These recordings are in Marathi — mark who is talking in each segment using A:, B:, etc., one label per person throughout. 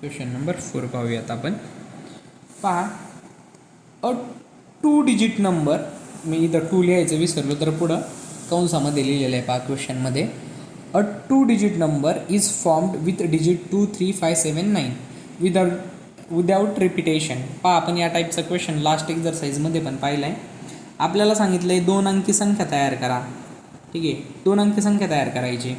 A: क्वेश्चन नंबर 4 पाहूयात आपण. पहा, अ 2 डिजिट नंबर, मी इथं 2 लिहायचं विसरलो तर पुढं कंसामध्ये लिहिलेलं आहे. पहा क्वेश्चनमध्ये, अ 2 digit number is formed with digit 2, 3, 5, 7, 9 without repetition. पहा, आपण या टाईपचा क्वेश्चन लास्ट एक्झरसाइजमध्ये पण पाहिला आहे. आपल्याला सांगितलं आहे 2 अंकी संख्या तयार करा. ठीक आहे, 2 अंकी संख्या तयार करायची.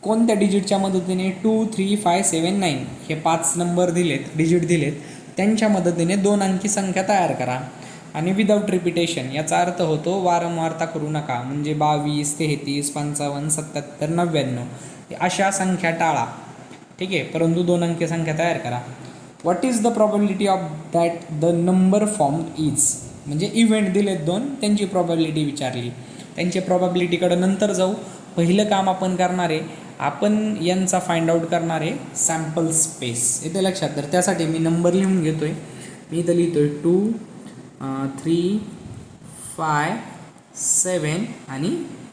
A: कोणत्या डिजिटच्या मदतीने 2, 3, 5, 7, 9 हे 5 नंबर दिलेत, डिजिट दिलेत, त्यांच्या मदतीने 2 अंकी संख्या तयार करा. आणि विदाऊट रिपिटेशन याचा अर्थ होतो वारंवारता करू नका. म्हणजे 22, 33, 55, 77, 99 अशा संख्या टाळा. ठीक आहे, परंतु 2 अंकी संख्या तयार करा. What is the probability of that the number formed is, म्हणजे इव्हेंट दिलेत 2, त्यांची प्रॉबिलिटी विचारली. त्यांची प्रॉबिलिटीकडे नंतर जाऊ. पहिलं काम आपण करणार आहे, आपण यांचा फाइंड आउट करणार आहे सॅम्पल स्पेस. येते लक्षात. तर त्यासाठी मी नंबर लिहून घेतो आहे. मी इथं लिहितो आहे 2, 3, 5, 7 आणि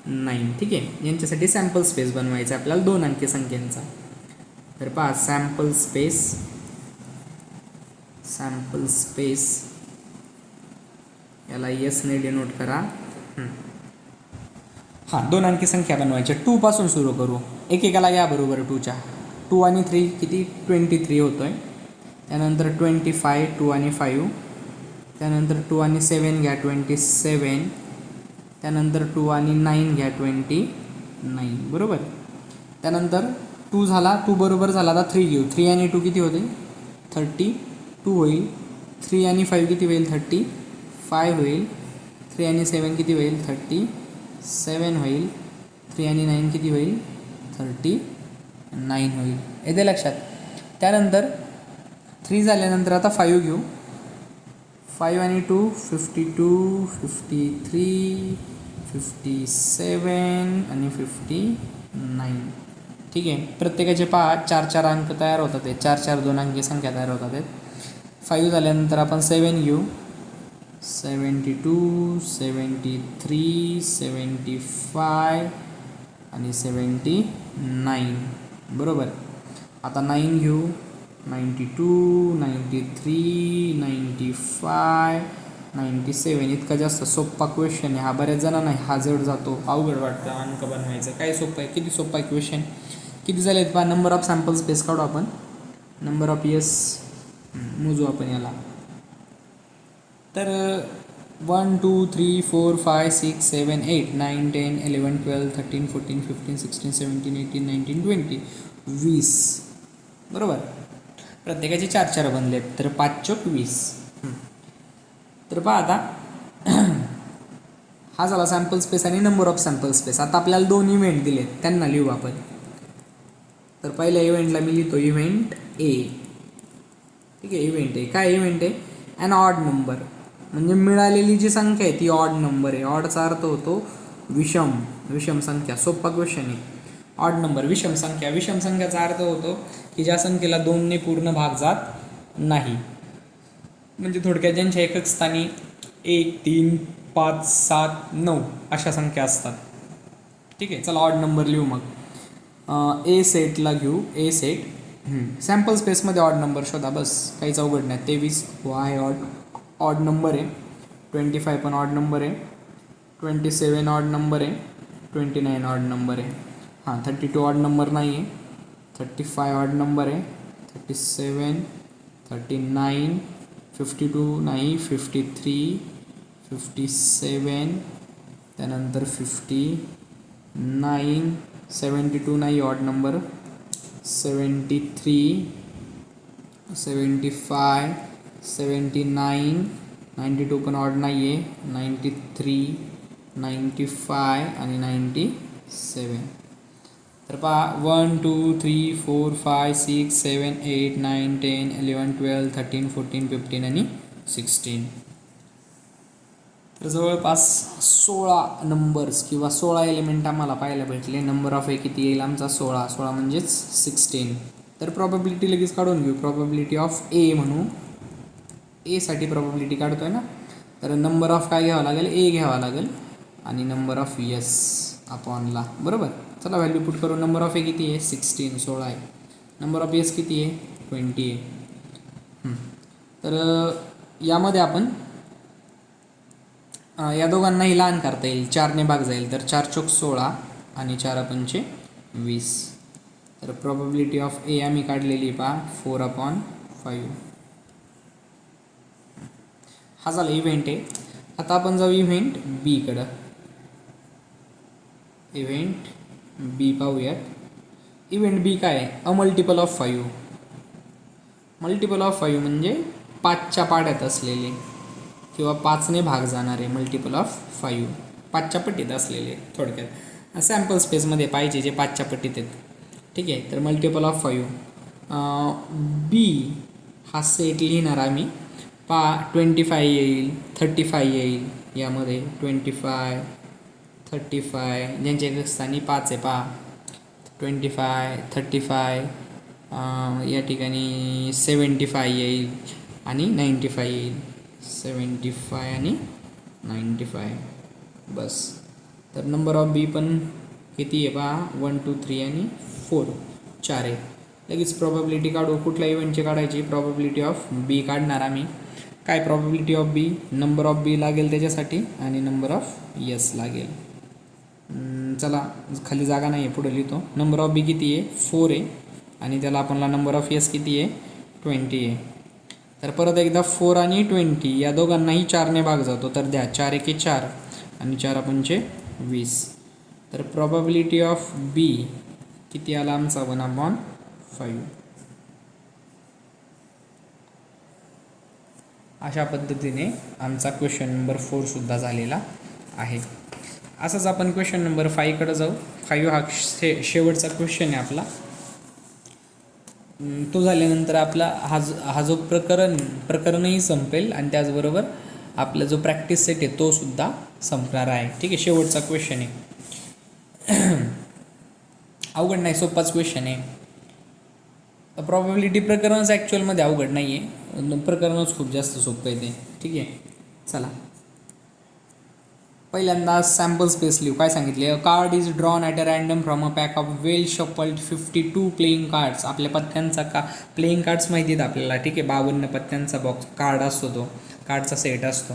A: 9. ठीक आहे, यांच्यासाठी सॅम्पल स्पेस बनवायचा आपल्याला 2 अंकी संख्यांचा. तर पहा, सॅम्पल स्पेस याला यसने डिनोट करा. हां, 2 अंकी संख्या बनवायच्या. 2 पासून सुरू करू. एकेकाला घ्या बरोबर 2च्या. 2 आणि 3 किती? 23 होतो आहे. त्यानंतर 25, 2 आणि 5. त्यानंतर 2 आणि 7 घ्या 27. त्यानंतर 2 आणि 9 घ्या 29. बरोबर. त्यानंतर 2 झाला, 2 बरोबर झाला. आता 3 घेऊ. 3 आणि 2 किती होते? 32 होईल. 3 आणि 5 किती होईल? 35 होईल. 3 आणि 7 किती होईल? 37 होईल. 3 आणि 9 किती होईल? 39 होईल. येते लक्षात. त्यानंतर 3 झाल्यानंतर आता 5 घेऊ. 5 आणि 2 52, 53, 57 आणि 59. ठीक आहे, प्रत्येकाचे 4 अंक तयार होतात. 4 2 अंकी संख्या तयार होतात. 5 झाल्यानंतर आपण 7 घेऊ. 72, 73, 75 आणि 79. बरोबर. आता 9 घेऊ. 92, 93, 95, 97. इतका जास्त सोप्पा क्वेश्चन आहे हा. बऱ्याच जणांना हा जड जातो, अवघड वाटतं अंक बनवायचं. काय सोपं आहे? किती सोपा आहे क्वेश्चन. किती झाले आहेत पहा. नंबर ऑफ सॅम्पल स्पेस काढू आपण. नंबर ऑफ यस मोजू आपण याला. तर 1, 2, 3, 4, 5, 6, 7, 8, 9, 10, 11, 12, 13, 14, 15, 16, 17, 18, 19, 20, 20. बरोबर. प्रत्येकाचे 4 बनलेत. तर 5 चोक 20. तर पहा आता हा झाला सॅम्पल स्पेस आणि नंबर ऑफ सॅम्पल स्पेस. आता आपल्याला 2 इव्हेंट दिलेत, त्यांना लिहू आपण. तर पहिल्या इव्हेंटला मी लिहितो इव्हेंट ए. ठीक आहे, इव्हेंट ए. काय इव्हेंट आहे? ॲन ऑड नंबर, म्हणजे मिळालेली जी संख्या आहे ती ऑड नंबर आहे. ऑडचा अर्थ होतो विषम संख्या. सोपा क्वेश्चन आहे. ऑड नंबर, विषम संख्या. विषम संख्याचा अर्थ होतो की ज्या संख्येला 2ने पूर्ण भाग जात नाही. म्हणजे थोडक्यात ज्यांच्या एकक स्थानी 1, 3, 5, 7, 9 अशा संख्या असतात. ठीक आहे, चला ऑड नंबर लिहू मग. ए सेटला घेऊ. ए सेट. सॅम्पल स्पेसमध्ये ऑड नंबर शोधा, बस, काहीच अवघड नाही. 23 वाय ऑड नंबर आहे. 25 पण ऑड नंबर आहे. 27 ऑड नंबर आहे. 29 ऑड नंबर आहे. हां, 32 ऑड नंबर नाही आहे. 35 ऑड नंबर आहे. 37, 39, 52 नाही. 53, 57, त्यानंतर 59, 72 नाही ऑड नंबर. 73, 75, 79, 92 पण ऑड नाही आहे. 93, 95 आणि 97. तर पहा 1, 2, 3, 4, 5, 6, 7, 8, 9, 10, 11, 12, 13, 14, 15 आणि 16. तर जवळपास 16 नंबर्स किंवा 16 एलिमेंट आम्हाला पाहायला भेटले. नंबर ऑफ ए किती येईल आमचा? 16 म्हणजेच 16. तर प्रॉबॅबिलिटी लगेच काढून घेऊ. प्रॉबॅबिलिटी ऑफ ए म्हणू. एसाठी प्रॉबॅबिलिटी काढतो आहे ना. तर नंबर ऑफ काय घ्यावा लागेल? ए घ्यावा लागेल. आणि नंबर ऑफ यस अपॉनला. बरोबर. चला व्हॅल्यू पुट करू. नंबर ऑफ ए किती आहे? 16 आहे. नंबर ऑफ यस किती आहे? 20 आहे. तर यामध्ये आपण या दोघांनाही लहान करता येईल, 4ने भाग जाईल, तर 4 चोक 16 आणि 4 पंचे 20. तर प्रॉबिलिटी ऑफ ए आम्ही काढलेली पहा 4/5. हा झाला इव्हेंट आहे. आता आपण जाऊ इव्हेंट बीकडं. इव्हेंट बी पाहूयात. इव्हेंट बी काय आहे? अ मल्टिपल ऑफ 5. मल्टिपल ऑफ 5 म्हणजे 5च्या पाड्यात असलेले किंवा 5ने भाग जाणारे. मल्टिपल ऑफ 5 5च्या पट्टीत असलेले. थोडक्यात सॅम्पल स्पेसमध्ये पाहिजे जे 5च्या पट्टीत आहेत. ठीक आहे. तर मल्टिपल ऑफ 5. बी हा सेट लिहिणार आम्ही. 25 येईल, 35 येईल. यामध्ये 25, 35 ज्यांच्या स्थानी 5 आहे 25, 35 या ठिकाणी 75 येईल आणि 95 येईल. 75 आणि 95 बस. तर नंबर ऑफ बी पण किती आहे 1 2 3 आणि 4 4 आहे. लगेच प्रॉबिलिटी काढू. कुठल्या इव्हेंटची काढायची? प्रॉबिलिटी ऑफ बी काढणार आम्ही. काय probability of B? Number of B लागेल त्याच्यासाठी आणि नंबर ऑफ यस लागेल. चला खाली जागा नाही आहे, पुढे लिहितो. नंबर ऑफ बी किती आहे? 4 आहे आणि त्याला आपणला नंबर ऑफ यस किती आहे? 20 आहे. तर परत एकदा 4 आणि 20 या दोघांनाही 4ने भाग जातो. तर द्या 4 एके 4 आणि 4 पंचे 20. तर प्रॉबिलिटी ऑफ बी किती आला आमचा? 1/5. अशा पद्धतीने आमचा क्वेश्चन नंबर 4 सुद्धा झालेला आहे. असंच आपण क्वेश्चन नंबर 5कडे जाऊ. 5 हा शेवटचा क्वेश्चन आहे आपला. तो झाल्यानंतर आपला हा जो प्रकरणही संपेल आणि त्याचबरोबर आपला जो प्रॅक्टिस सेट आहे तो सुद्धा संपणार आहे. ठीक आहे. शेवटचा क्वेश्चन आहे. अवघड नाही, सोपाच क्वेश्चन आहे. प्रॉबिलिटी प्रकरणच ॲक्च्युअलमध्ये अवघड नाही आहे, प्रकरणच खूप जास्त सोपं आहे ते. ठीक आहे. चला पहिल्यांदा सॅम्पल स्पेस लिहू. काय सांगितले? Card is drawn at a random from a pack of well shuffled 52 playing cards. आपल्या पत्त्यांचा प्लेइंग कार्ड्स माहिती आहेत आपल्याला. ठीक आहे. 52 पत्त्यांचा बॉक्स कार्ड असतो, तो कार्डचा सेट असतो.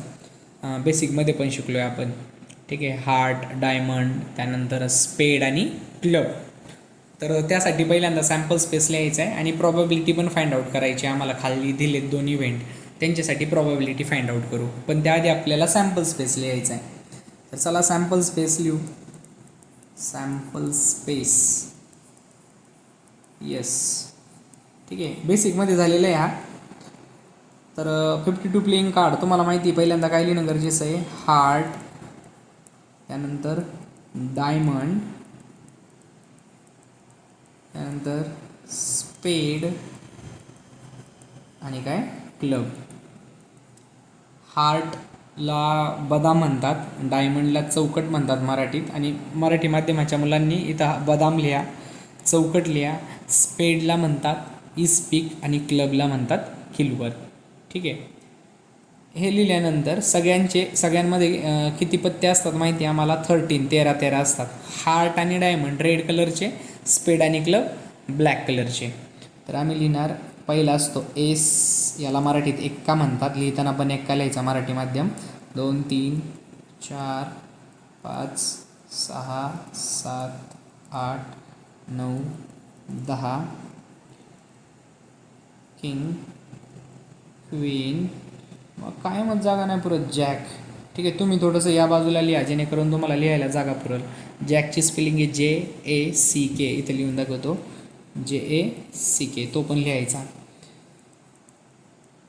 A: बेसिकमध्ये पण शिकलो आहे आपण. ठीक आहे. हार्ट, डायमंड, त्यानंतर स्पेड आणि क्लब. तर त्यासाठी पहिल्यांदा सॅम्पल स्पेस लिहायचं आहे आणि प्रॉबिलिटी पण फाइंड आउट करायची. आम्हाला खाली दिलेत 2 इव्हेंट, त्यांच्यासाठी प्रॉबिलिटी फाइंड आउट करू. पण त्याआधी आपल्याला सॅम्पल स्पेस लिहायचं आहे. तर चला सॅम्पल स्पेस लिहू. Sample space yes. ठीक आहे. बेसिकमध्ये झालेलं आहे हा. तर 52 प्लेइंग कार्ड तुम्हाला माहिती आहे. पहिल्यांदा काय लिहिणं गरजेचं आहे? हार्ट, त्यानंतर डायमंड, त्यानंतर स्पेड आणि काय? क्लब. हार्टला बदाम म्हणतात, डायमंडला चौकट म्हणतात मराठीत, आणि मराठी माध्यमाच्या मुलांनी इथं बदाम लिहा, चौकट लिहा. स्पेडला म्हणतात इस्पिक आणि क्लबला म्हणतात किलवर. ठीक आहे. हे लिहिल्यानंतर सगळ्यांमध्ये किती पत्ते असतात माहिती आहे आम्हाला? 13 असतात. हार्ट आणि डायमंड रेड कलरचे, स्पेड आणि क्लब ब्लॅक कलरचे. तर आम्ही लिहिणार पहिला असतो एस, याला मराठीत एक्का म्हणतात. लिहिताना पण एक्का लिहायचा मराठी माध्यम. 2 3 4 5 6 7 8 9 10. किंग, क्वीन, मग काय मग जागा नाही पुरत, जॅक. ठीक आहे. तुम्ही थोडंसं या बाजूला लिहा जेणेकरून तुम्हाला लिहायला जागा पुरेल. जॅकची स्पेलिंग आहे JACK. इथे लिहून दाखवतो JACK. तो पण लिहायचा.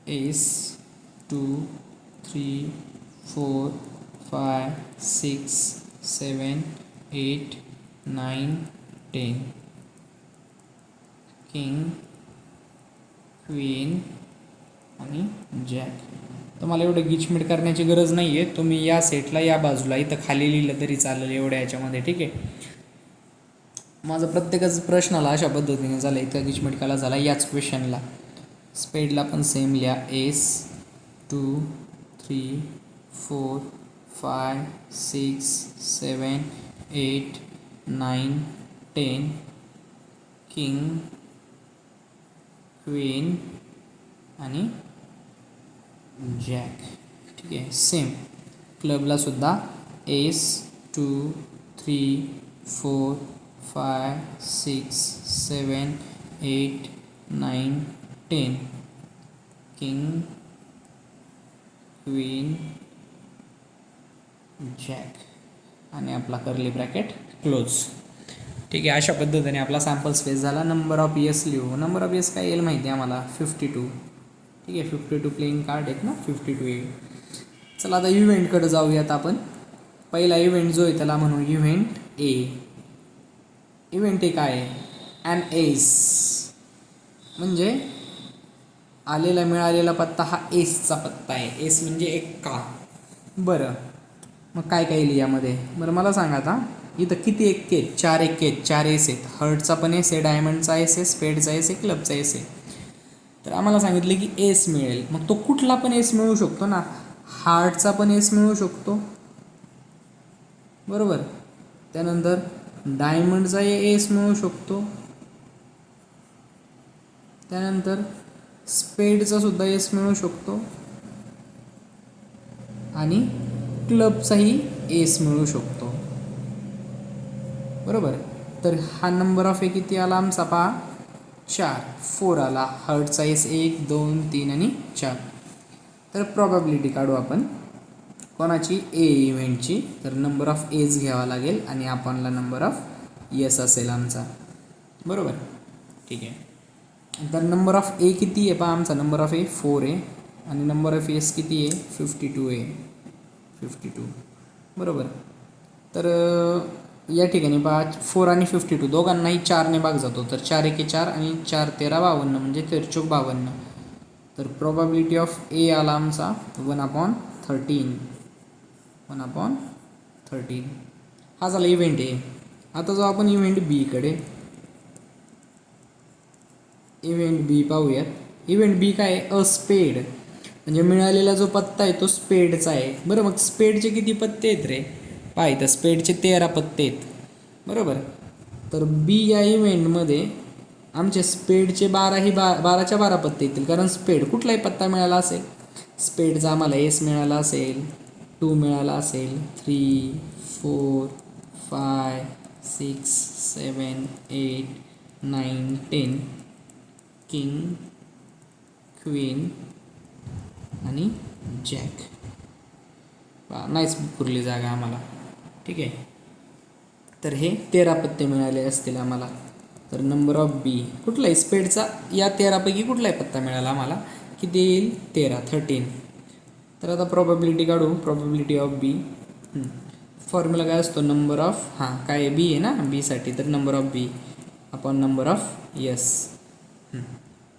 A: एस 2 3 4 5 6 7 8 9 10. किंग, क्वीन आणि जॅक. तुम्हाला एवढं गिचमिट करण्याची गरज नाही आहे. तुम्ही या सेटला या बाजूला इथं खाली लिहिलं तरी चालेल एवढ्या याच्यामध्ये. ठीक आहे. माझा प्रत्येकाच प्रश्नाला अशा पद्धतीने झाला, इतका गिचमिटकाला झाला. याच क्वेश्चनला स्पेडला पण सेम लिहा. एस 2 3 4 5 6 7 8 9 10. किंग, क्वीन आणि जॅक. ठीक आहे. सेम क्लबला सुद्धा एस 2 3 4 5 6 7 8 9 10 किंग क्वीन जॅक आणि आपला कर्ली ब्रॅकेट क्लोज. ठीक आहे. अशा पद्धतीने आपला सॅम्पल स्पेस झाला. नंबर ऑफ येस लिहू. नंबर ऑफ येस काय येईल माहिती आहे आम्हाला 52. ठीक आहे. 52 प्लेइंग कार्ड आहेत ना, 52 येईल. चला आता इव्हेंटकडे जाऊयात आपण. पहिला इव्हेंट जो आहे त्याला म्हणू इव्हेंट ए. इव्हेंट ए काय आहे? ॲन एस म्हणजे मिळालेला पत्ता हा एसचा पत्ता आहे. एस म्हणजे एक का. बरं मग काय काय येईल यामध्ये? बरं मला सांगा आता, इथं किती एक आहेत? 4 एक आहेत, 4 एस आहेत. हर्टचा पण एस आहे, डायमंडचा एस आहे, स्पेडचा एस आहे, क्लबचा एस आहे. तर आम्हाला सांगितले की एस मिळेल. मग तो कुठला पण एस मिळू शकतो ना. हार्टचा पण एस मिळू शकतो, बरोबर. त्यानंतर डायमंडचा एस मिळू शकतो. त्यानंतर स्पेडचा सुद्धा एस मिळू शकतो आणि क्लबचाही एस मिळू शकतो, बरोबर. तर हा नंबर ऑफ ए किती आला आमचा? 4 आला. हर्टचा एस 1 2 3 आणि 4. तर प्रॉबॅबिलिटी काढू आपण कोणाची? ए इव्हेंटची. तर नंबर ऑफ एज घ्यावा लागेल आणि आपणला नंबर ऑफ येस असेल आमचा, बरोबर. ठीक आहे. तर नंबर ऑफ ए किती आहे? आमचा नंबर ऑफ ए 4 आहे आणि नंबर ऑफ एस किती आहे? 52 आहे. 52, बरोबर. तर या ठिकाणी 4 आणि 52 दोघांनाही 4ने भाग जातो. तर 4 1 4 आणि 4 13 52 म्हणजे 13 52. तर प्रॉबॅबिलिटी ऑफ ए आला आमचा 1/13. 1/13 हा झाला इव्हेंट ए. आता जाऊ आपण इव्हेंट बीकडे. इव्हेंट बी पाहूयात. इव्हेंट बी काय आहे? अ स्पेड म्हणजे मिळालेला जो पत्ता आहे तो स्पेडचा आहे, बरं. मग स्पेडचे किती पत्ते आहेत रे? तर स्पेडचे 13 पत्ते आहेत, बरोबर. तर बी या इव्हेंटमध्ये आमचे स्पेडचे 12च्या 12 पत्ते येतील, कारण स्पेड कुठलाही पत्ता मिळाला असेल. स्पेडचा आम्हाला एस मिळाला असेल, 2 मिळाला असेल, 3 4 5 6 7 8 9 10 किंग क्वीन आणि जॅक. नाईस पुरली जागा आम्हाला. ठीक आहे. तर हे 13 पत्ते मिळाले असतील आम्हाला. तर नंबर ऑफ बी कुठलाही स्पेडचा या 13पैकी कुठलाही पत्ता मिळाला आम्हाला किती येईल? 13. तर आता प्रॉबॅबिलिटी काढू. प्रॉबॅबिलिटी ऑफ बी फॉर्म्युला काय असतो? नंबर ऑफ काय बी आहे ना बीसाठी. तर number of B upon number of yes.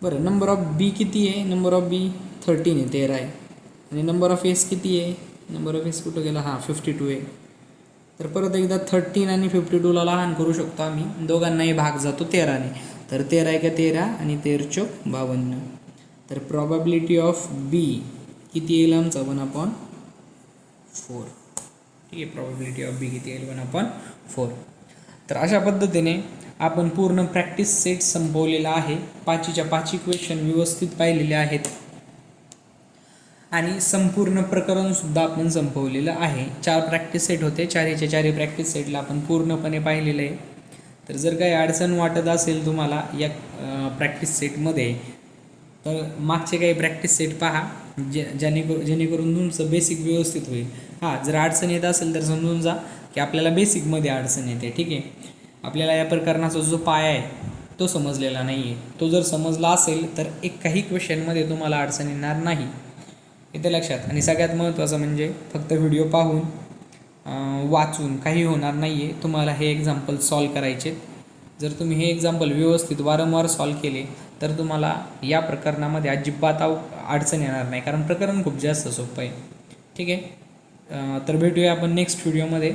A: बरं नंबर ऑफ बी किती आहे? नंबर ऑफ बी 13 आहे, 13 आहे. आणि नंबर ऑफ एस किती आहे? नंबर ऑफ एस कुठं गेला? 52 आहे. तर परत एकदा 13 आणि 52ला लहान करू शकतो आम्ही. दोघांनाही भाग जातो 13ने. तर 13 1 13 आणि 13 52. तर प्रॉबॅबिलिटी ऑफ बी किती येईल आमचा? 1/4. ठीक आहे. प्रॉबॅबिलिटी ऑफ बी किती येईल? 1/4. तर अशा पद्धतीने आपण पूर्ण प्रॅक्टिस सेट संपवलेला आहे. 5च्या 5 क्वेश्चन व्यवस्थित पाहिलेले आहेत आणि संपूर्ण प्रकरणसुद्धा आपण संपवलेलं आहे. 4 प्रॅक्टिस सेट होते. 4च्या 4 प्रॅक्टिस सेटला आपण पूर्णपणे पाहिलेलं आहे. तर जर काही अडचण वाटत असेल तुम्हाला या प्रॅक्टिस सेटमध्ये तर मागचे काही प्रॅक्टिस सेट पहा, जेणेकरून तुमचं बेसिक व्यवस्थित होईल. जर अडचण येत असेल तर समजून जा की आपल्याला बेसिकमध्ये अडचण येते. ठीक आहे. आपल्याला या प्रकरणाचा जो पाया आहे तो समजलेला नाही आहे. तो जर समजला असेल तर काही क्वेश्चनमध्ये तुम्हाला अडचण येणार नाही, इथे लक्षात. आणि सगळ्यात महत्त्वाचं म्हणजे फक्त व्हिडिओ पाहून वाचून काही होणार नाही आहे. तुम्हाला हे एक्झाम्पल सॉल्व करायचे. जर तुम्ही हे एक्झाम्पल व्यवस्थित वारंवार सॉल्व केले तर तुम्हाला या प्रकरणामध्ये अजिबात अडचण येणार नाही, कारण प्रकरण खूप जास्त सोपं आहे. ठीक आहे. तर भेटूया आपण नेक्स्ट व्हिडिओमध्ये.